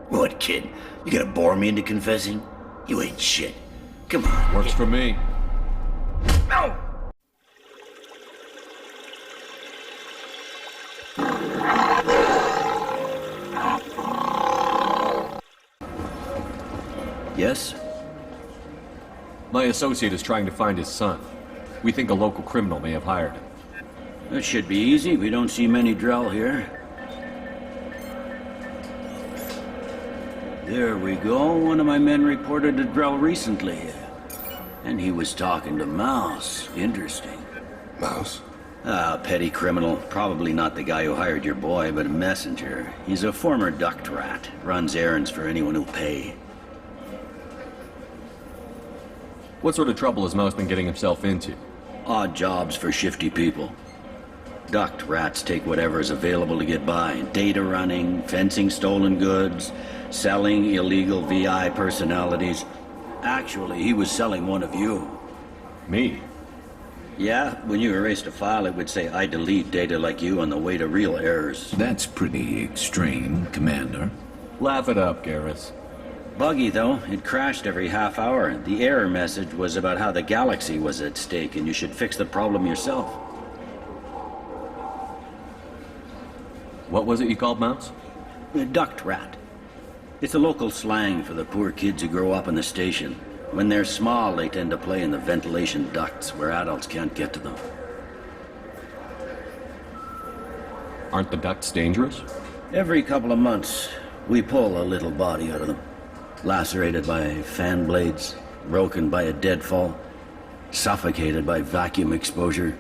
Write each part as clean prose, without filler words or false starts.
What, kid? You gonna bore me into confessing? You ain't shit. Come on. Works for me. No! Yes? My associate is trying to find his son. We think a local criminal may have hired him. That should be easy. We don't see many Drell here. There we go. One of my men reported a Drell recently. And he was talking to Mouse. Interesting. Mouse? Ah, petty criminal. Probably not the guy who hired your boy, but a messenger. He's a former duct rat. Runs errands for anyone who'll pay. What sort of trouble has Mouse been getting himself into? Odd jobs for shifty people. Duct rats take whatever is available to get by. Data running, fencing stolen goods, selling illegal VI personalities. Actually, he was selling one of you. Me? Yeah, when you erased a file, it would say, I delete data like you on the way to real errors. That's pretty extreme, Commander. Laugh it up, Garrus. Buggy, though. It crashed every half hour. The error message was about how the galaxy was at stake, and you should fix the problem yourself. What was it you called Mouse? A duct rat. It's a local slang for the poor kids who grow up in the station. When they're small, they tend to play in the ventilation ducts where adults can't get to them. Aren't the ducts dangerous? Every couple of months, we pull a little body out of them. Lacerated by fan blades, broken by a deadfall, suffocated by vacuum exposure.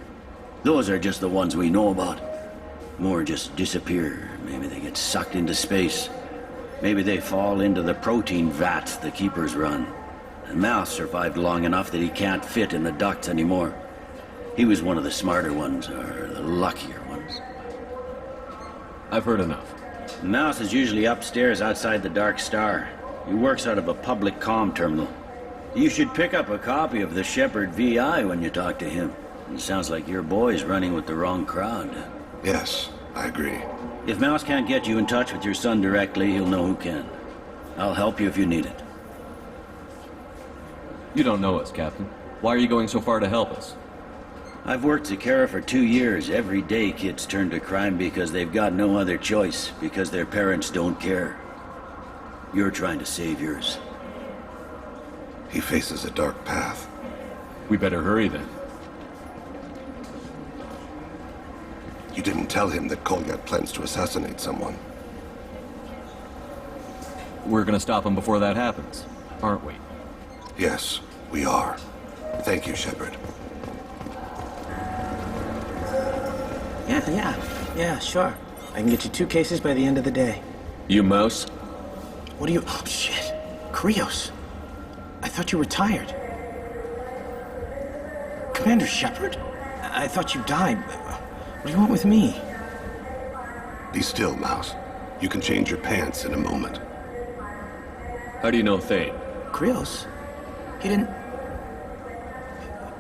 Those are just the ones we know about. More just disappear. Maybe they get sucked into space. Maybe they fall into the protein vats the keepers run. And Mouse survived long enough that he can't fit in the ducts anymore. He was one of the smarter ones, or the luckier ones. I've heard enough. Mouse is usually upstairs outside the Dark Star. He works out of a public comm terminal. You should pick up a copy of the Shepherd VI when you talk to him. It sounds like your boy's running with the wrong crowd. Yes, I agree. If Mouse can't get you in touch with your son directly, he'll know who can. I'll help you if you need it. You don't know us, Captain. Why are you going so far to help us? I've worked Zakera for 2 years. Every day kids turn to crime because they've got no other choice, because their parents don't care. You're trying to save yours. He faces a dark path. We better hurry then. You didn't tell him that Kolyat plans to assassinate someone. We're gonna stop him before that happens, aren't we? Yes, we are. Thank you, Shepard. Yeah, sure. I can get you 2 cases by the end of the day. You Mouse? What are you... Oh, shit. Krios. I thought you retired. Commander Shepard? I thought you died. What do you want with me? Be still, Mouse. You can change your pants in a moment. How do you know Thane? Krios? He didn't...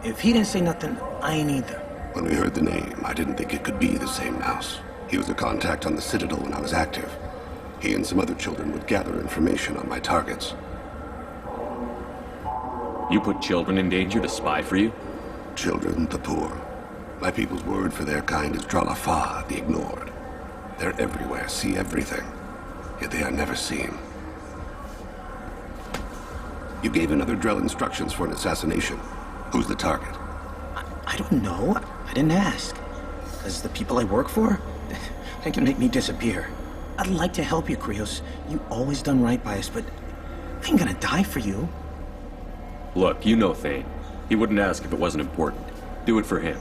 If he didn't say nothing, I ain't either. When we heard the name, I didn't think it could be the same Mouse. He was a contact on the Citadel when I was active. He and some other children would gather information on my targets. You put children in danger to spy for you? Children, the poor. My people's word for their kind is Dralafa, the ignored. They're everywhere, see everything. Yet they are never seen. You gave another Drell instructions for an assassination. Who's the target? I don't know. I didn't ask. Because the people I work for, they can make me disappear. I'd like to help you, Krios. You always done right by us, but I ain't gonna die for you. Look, you know Thane. He wouldn't ask if it wasn't important. Do it for him.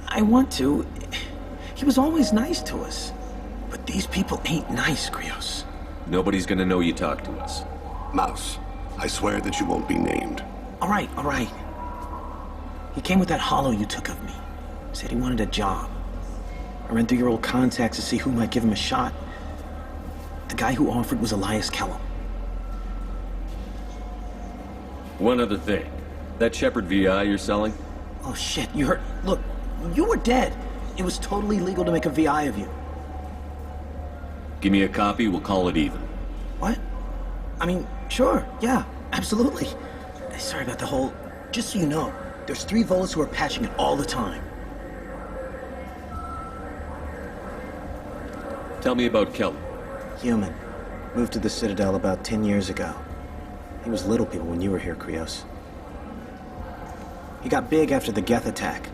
I want to. He was always nice to us. But these people ain't nice, Krios. Nobody's gonna know you talked to us. Mouse, I swear that you won't be named. All right. He came with that hollow you took of me. Said he wanted a job. I ran through your old contacts to see who might give him a shot. The guy who offered was Elias Kellum. One other thing. That Shepherd VI you're selling? Oh shit, you heard... Look, you were dead. It was totally legal to make a VI of you. Give me a copy, we'll call it even. What? I mean, sure, yeah, absolutely. Sorry about the whole... Just so you know, there's 3 Volus who are patching it all the time. Tell me about Kelly. Human. Moved to the Citadel about 10 years ago. He was little people when you were here, Krios. He got big after the Geth attack.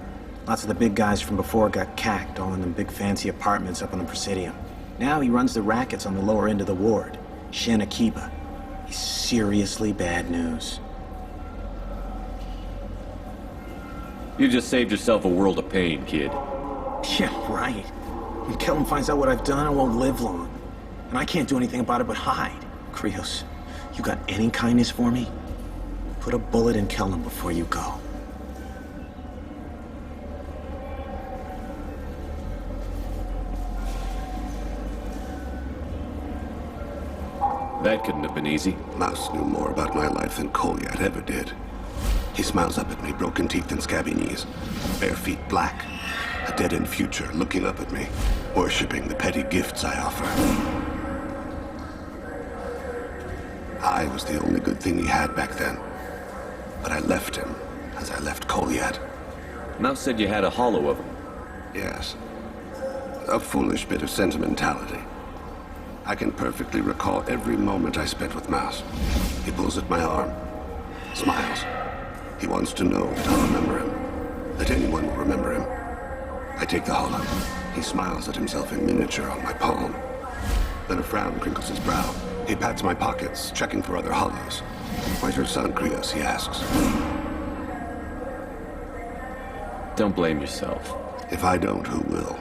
Lots of the big guys from before got cacked, all in them big fancy apartments up on the Presidium. Now he runs the rackets on the lower end of the ward, Shin Akiba. He's seriously bad news. You just saved yourself a world of pain, kid. Yeah, right. When Kellum finds out what I've done, I won't live long. And I can't do anything about it but hide. Krios, you got any kindness for me? Put a bullet in Kellum before you go. That couldn't have been easy. Mouse knew more about my life than Kolyat ever did. He smiles up at me, broken teeth and scabby knees, bare feet black, a dead-end future looking up at me, worshipping the petty gifts I offer. I was the only good thing he had back then, but I left him as I left Kolyat. Mouse said you had a hollow of him. Yes, a foolish bit of sentimentality. I can perfectly recall every moment I spent with Mouse. He pulls at my arm, smiles. He wants to know that I'll remember him, that anyone will remember him. I take the hollow. He smiles at himself in miniature on my palm. Then a frown crinkles his brow. He pats my pockets, checking for other hollows. "Where's your son, Krios?" he asks. Don't blame yourself. If I don't, who will?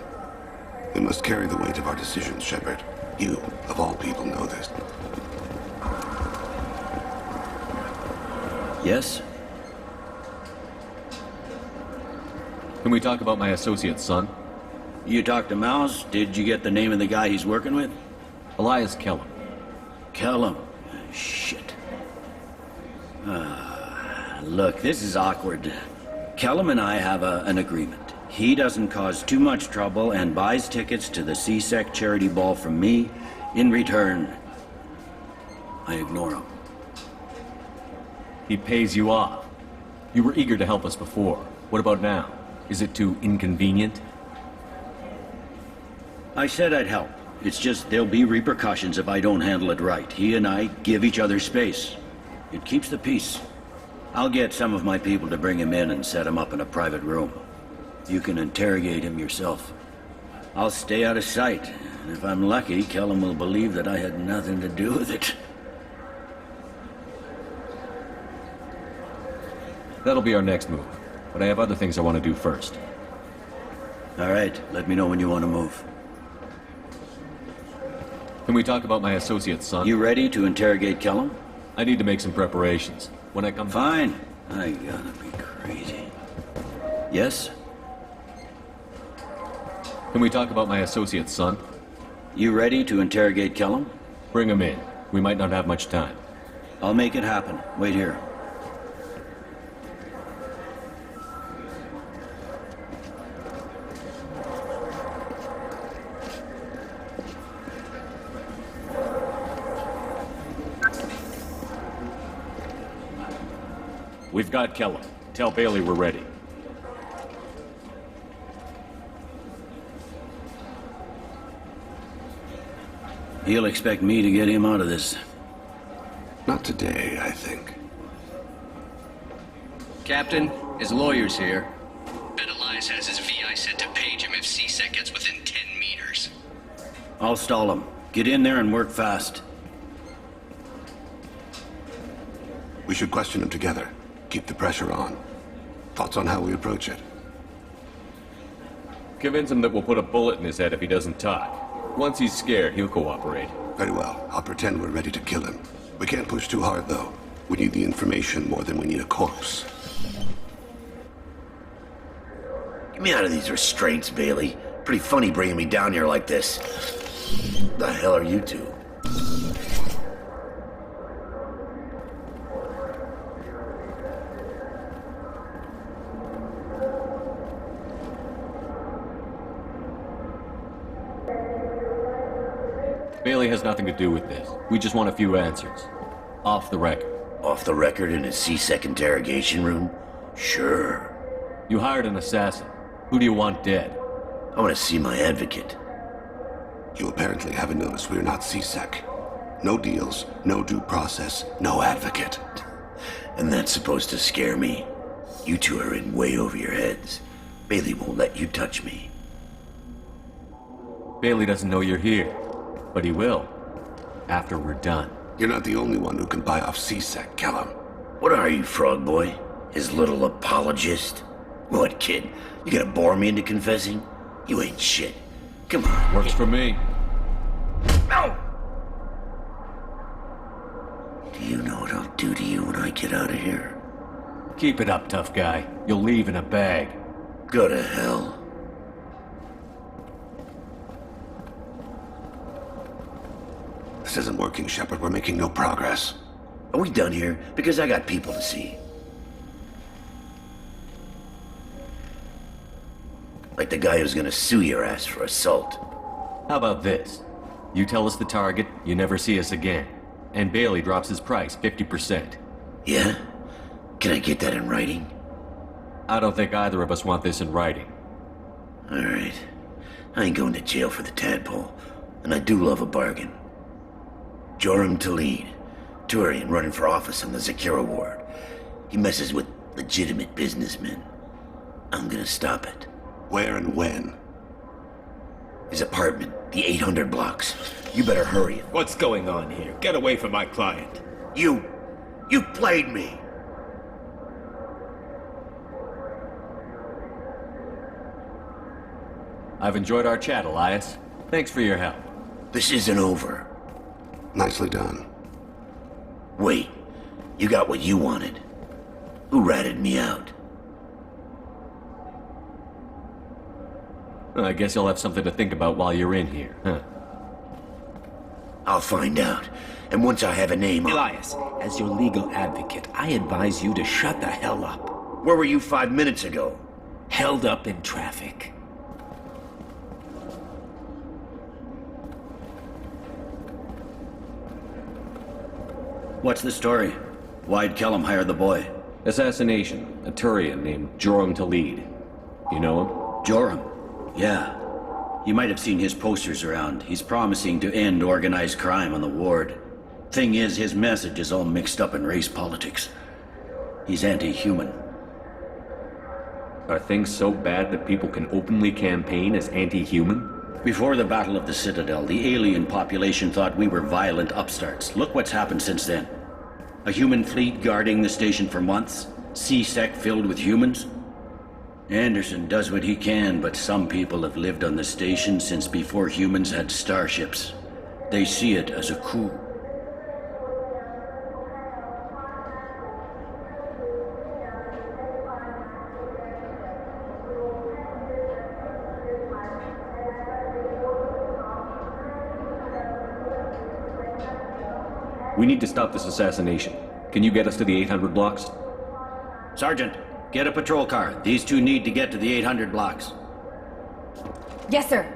We must carry the weight of our decisions, Shepard. You, of all people, know this. Yes? Can we talk about my associate's son? You talked to Mouse? Did you get the name of the guy he's working with? Elias Kellum. Kellum. Shit. Look, this is awkward. Kellum and I have an agreement. He doesn't cause too much trouble and buys tickets to the C-Sec charity ball from me. In return, I ignore him. He pays you off. You were eager to help us before. What about now? Is it too inconvenient? I said I'd help. It's just there'll be repercussions if I don't handle it right. He and I give each other space. It keeps the peace. I'll get some of my people to bring him in and set him up in a private room. You can interrogate him yourself. I'll stay out of sight, and if I'm lucky, Kellum will believe that I had nothing to do with it. That'll be our next move. But I have other things I want to do first. All right, let me know when you want to move. Can we talk about my associate's son? You ready to interrogate Kellum? I need to make some preparations. When I come... Fine. I gotta be crazy. Yes? Can we talk about my associate's son? You ready to interrogate Kellum? Bring him in. We might not have much time. I'll make it happen. Wait here. We've got Kellum. Tell Bailey we're ready. He'll expect me to get him out of this. Not today, I think. Captain, his lawyer's here. Bet Elias has his VI set to page him if C-Sec gets within 10 meters. I'll stall him. Get in there and work fast. We should question him together. Keep the pressure on. Thoughts on how we approach it? Convince him that we'll put a bullet in his head if he doesn't talk. Once he's scared, he'll cooperate. Very well. I'll pretend we're ready to kill him. We can't push too hard, though. We need the information more than we need a corpse. Get me out of these restraints, Bailey. Pretty funny bringing me down here like this. The hell are you two? Bailey has has nothing to do with this. We just want a few answers. Off the record. Off the record in a C-Sec interrogation room? Sure. You hired an assassin. Who do you want dead? I want to see my advocate. You apparently haven't noticed we're not C-Sec. No deals, no due process, no advocate. And that's supposed to scare me. You two are in way over your heads. Bailey won't let you touch me. Bailey doesn't know you're here, but he will. After we're done. You're not the only one who can buy off C-Sec, Kellum. What are you, frog boy? His little apologist? What, kid? You gonna bore me into confessing? You ain't shit. Come on. Works for me. No! Do you know what I'll do to you when I get out of here? Keep it up, tough guy. You'll leave in a bag. Go to hell. This isn't working, Shepard. We're making no progress. Are we done here? Because I got people to see. Like the guy who's gonna sue your ass for assault. How about this? You tell us the target, you never see us again. And Bailey drops his price 50%. Yeah? Can I get that in writing? I don't think either of us want this in writing. Alright. I ain't going to jail for the tadpole. And I do love a bargain. Joram Talid, Turian running for office on the Zakira ward. He messes with legitimate businessmen. I'm gonna stop it. Where and when? His apartment, the 800 blocks. You better hurry. What's going on here? Get away from my client. You played me. I've enjoyed our chat, Elias. Thanks for your help. This isn't over. Nicely done. Wait, you got what you wanted. Who ratted me out? I guess you'll have something to think about while you're in here, huh? I'll find out. And once I have a name, Elias, as your legal advocate, I advise you to shut the hell up. Where were you 5 minutes ago? Held up in traffic. What's the story? Why'd Kellum hire the boy? Assassination. A Turian named Joram Talid. You know him? Joram? Yeah. You might have seen his posters around. He's promising to end organized crime on the ward. Thing is, his message is all mixed up in race politics. He's anti-human. Are things so bad that people can openly campaign as anti-human? Before the Battle of the Citadel, the alien population thought we were violent upstarts. Look what's happened since then. A human fleet guarding the station for months. C-Sec filled with humans. Anderson does what he can, but some people have lived on the station since before humans had starships. They see it as a coup. We need to stop this assassination. Can you get us to the 800 blocks? Sergeant, get a patrol car. These two need to get to the 800 blocks. Yes, sir.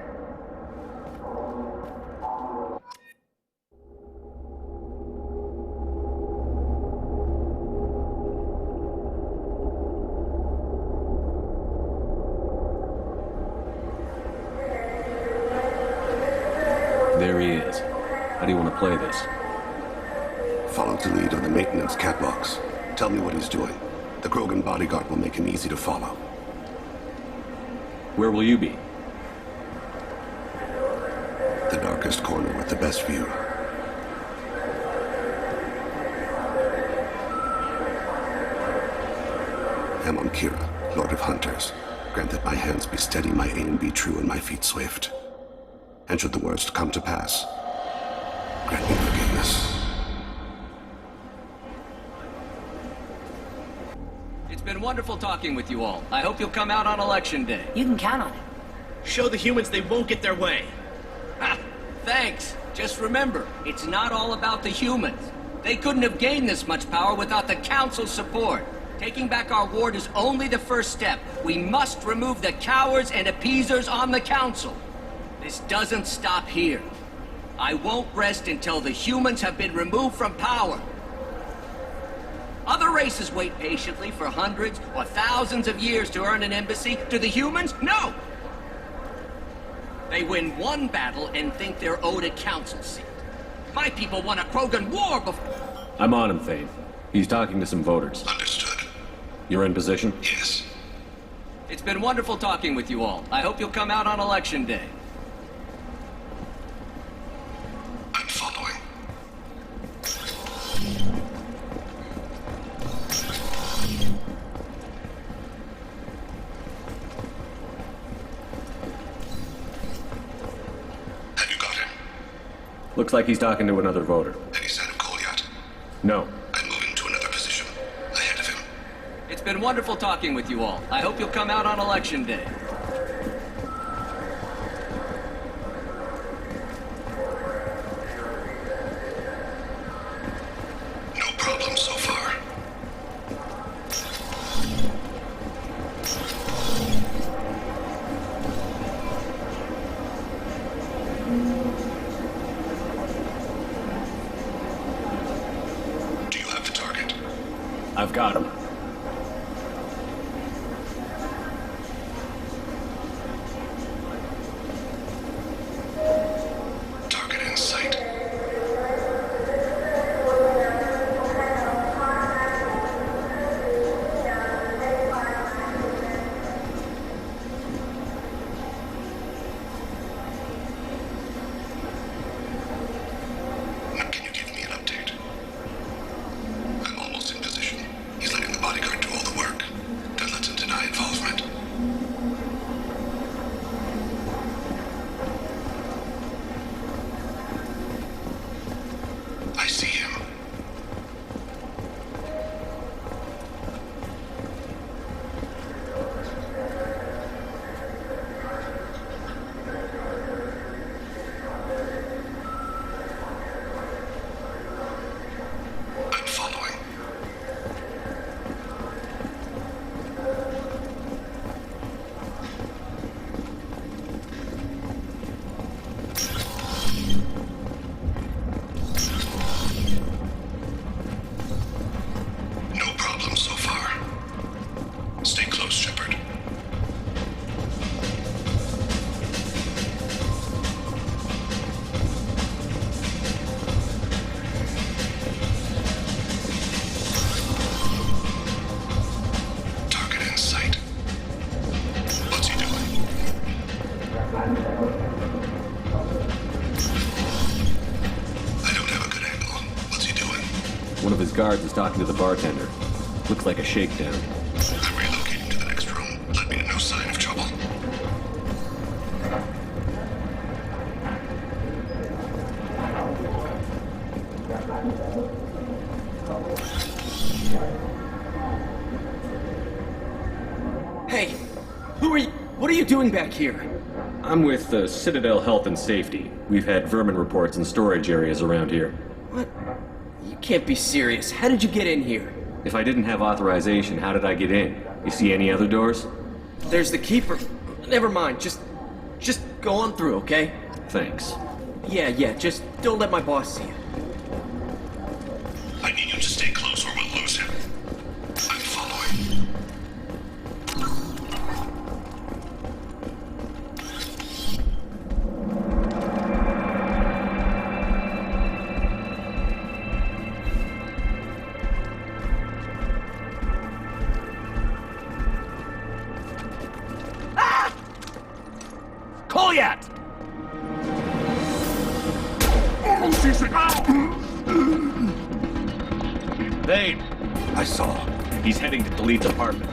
There he is. How do you want to play this? Follow the lead on the maintenance catwalks. Tell me what he's doing. The Krogan bodyguard will make him easy to follow. Where will you be? The darkest corner with the best view. I'm on Kira, Lord of Hunters. Grant that my hands be steady, my aim be true, and my feet swift. And should the worst come to pass, grant me forgiveness. It's been wonderful talking with you all. I hope you'll come out on Election Day. You can count on it. Show the humans they won't get their way. Ha! Thanks. Just remember, it's not all about the humans. They couldn't have gained this much power without the Council's support. Taking back our ward is only the first step. We must remove the cowards and appeasers on the Council. This doesn't stop here. I won't rest until the humans have been removed from power. Other races wait patiently for hundreds or thousands of years to earn an embassy. Do the humans? No! They win one battle and think they're owed a council seat. My people won a Krogan war before... I'm on him, Thane. He's talking to some voters. Understood. You're in position? Yes. It's been wonderful talking with you all. I hope you'll come out on election day. I'm following. Have you got him? Looks like he's talking to another voter. Any sign of Cole yet? No. I'm moving to another position. Ahead of him. It's been wonderful talking with you all. I hope you'll come out on election day. No problem so far. Do you have the target? I've got him. Target in sight. Now, can you give me an update? I'm almost in position. He's letting the bodyguard do all the work. That lets him deny involvement. I see him. I'm following. No problem so far. Stay close, Shepard. Target in sight. What's he doing? I don't have a good angle. What's he doing? One of his guards is talking to the bartender. Looks like a shakedown. I'm relocating to the next room. Let me know no sign of trouble. Hey, who are you? What are you doing back here? I'm with the Citadel Health and Safety. We've had vermin reports in storage areas around here. What? You can't be serious. How did you get in here? If I didn't have authorization, how did I get in? You see any other doors? There's the keeper. Never mind. Just go on through, okay? Thanks. Yeah. Just don't let my boss see you. I need you to stay close or we'll lose him. I'm following. Kolyat! Thane! I saw. He's heading to the lead department.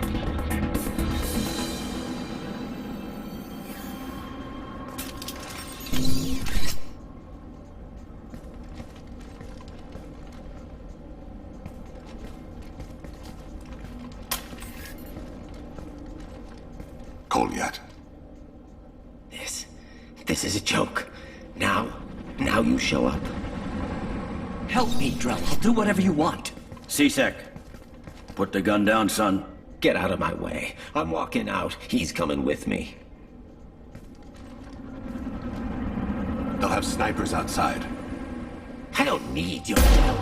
Kolyat. This is a joke. Now you show up. Help me, Drell. I'll do whatever you want. C-Sec, put the gun down, son. Get out of my way. I'm walking out. He's coming with me. They'll have have snipers outside. I don't need your help.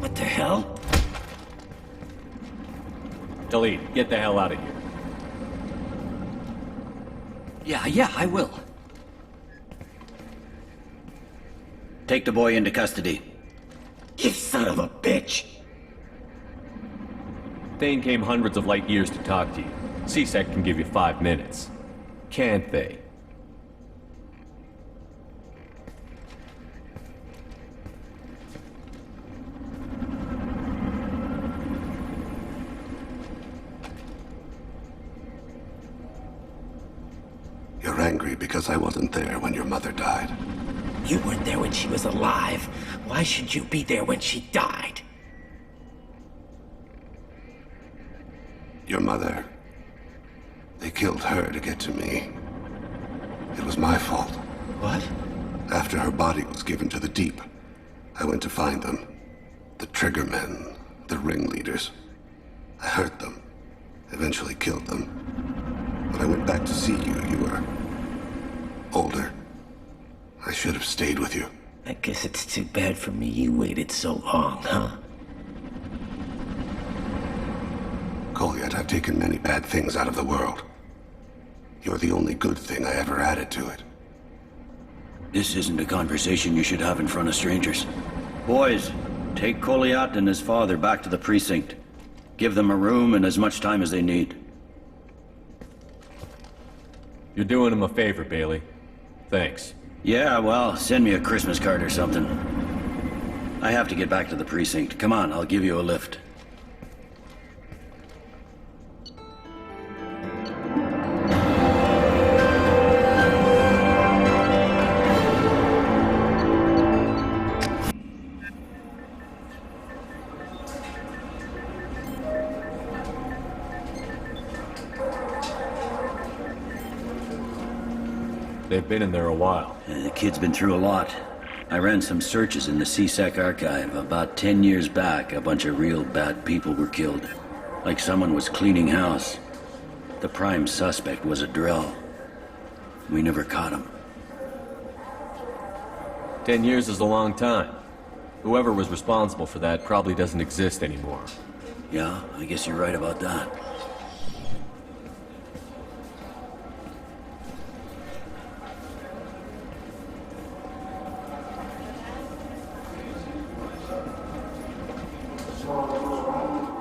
What the hell? Talene, get the hell out of here. Yeah, I will. Take the boy into custody. You son of a bitch! Thane came hundreds of light years to talk to you. CSEC can give you 5 minutes. Can't they? You're angry because I wasn't there when your mother died. You weren't there when she was alive. Why should you be there when she died? Your mother... They killed her to get to me. It was my fault. What? After her body was given to the Deep, I went to find them. The Triggermen, the ringleaders. I hurt them. Eventually killed them. When I went back to see you, you were... older. I should have stayed with you. I guess it's too bad for me you waited so long, huh? Goliath, I've taken many bad things out of the world. You're the only good thing I ever added to it. This isn't a conversation you should have in front of strangers. Boys, take Goliath and his father back to the precinct. Give them a room and as much time as they need. You're doing him a favor, Bailey. Thanks. Yeah, well, send me a Christmas card or something. I have to get back to the precinct. Come on, I'll give you a lift. They've been in there a while. The kid's been through a lot. I ran some searches in the CSEC archive. About 10 years back, a bunch of real bad people were killed. Like someone was cleaning house. The prime suspect was a drill. We never caught him. 10 years is a long time. Whoever was responsible for that probably doesn't exist anymore. Yeah, I guess you're right about that.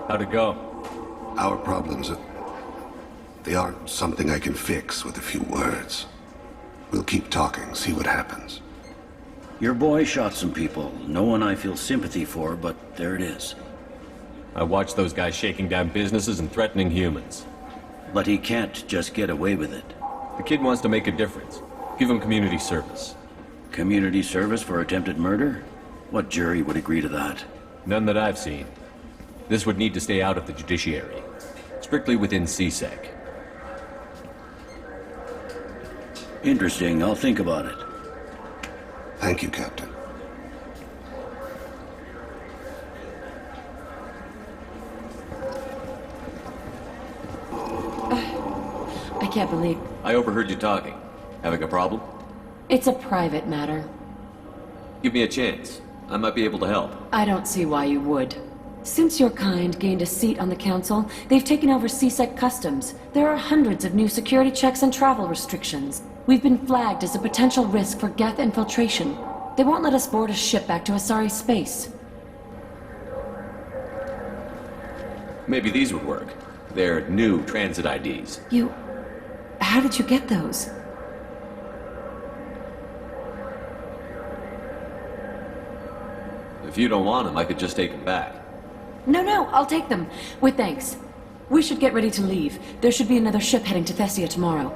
How'd it go? Our problems they aren't something I can fix with a few words. We'll keep talking, see what happens. Your boy shot some people. No one I feel sympathy for, but there it is. I watched those guys shaking down businesses and threatening humans. But he can't just get away with it. The kid wants to make a difference. Give him community service. Community service for attempted murder? What jury would agree to that? None that I've seen. This would need to stay out of the judiciary. Strictly within CSEC. Interesting. I'll think about it. Thank you, Captain. I can't believe... I overheard you talking. Having a problem? It's a private matter. Give me a chance. I might be able to help. I don't see why you would. Since your kind gained a seat on the council, they've taken over CSEC customs. There are hundreds of new security checks and travel restrictions. We've been flagged as a potential risk for Geth infiltration. They won't let us board a ship back to Asari space. Maybe these would work. They're new transit IDs. You... How did you get those? If you don't want them, I could just take them back. No, I'll take them. With thanks. We should get ready to leave. There should be another ship heading to Thessia tomorrow.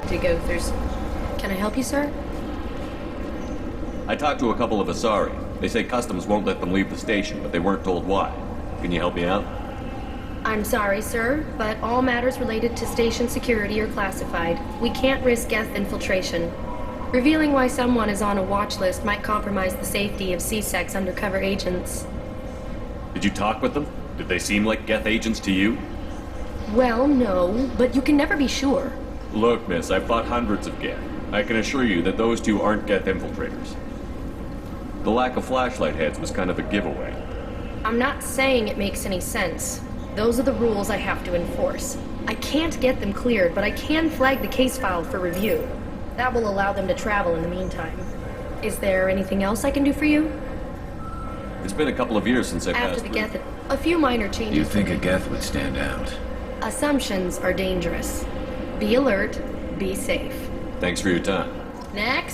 To go through... Can I help you, sir? I talked to a couple of Asari. They say customs won't let them leave the station, but they weren't told why. Can you help me out? I'm sorry, sir, but all matters related to station security are classified. We can't risk Geth infiltration. Revealing why someone is on a watch list might compromise the safety of CSEC's undercover agents. Did you talk with them? Did they seem like Geth agents to you? Well, no, but you can never be sure. Look, miss, I've fought hundreds of Geth. I can assure you that those two aren't Geth infiltrators. The lack of flashlight heads was kind of a giveaway. I'm not saying it makes any sense. Those are the rules I have to enforce. I can't get them cleared, but I can flag the case file for review. That will allow them to travel in the meantime. Is there anything else I can do for you? It's been a couple of years since I After passed the through. Geth, a few minor changes. You think a Geth would stand out? Assumptions are dangerous. Be alert, be safe. Thanks for your time. Next.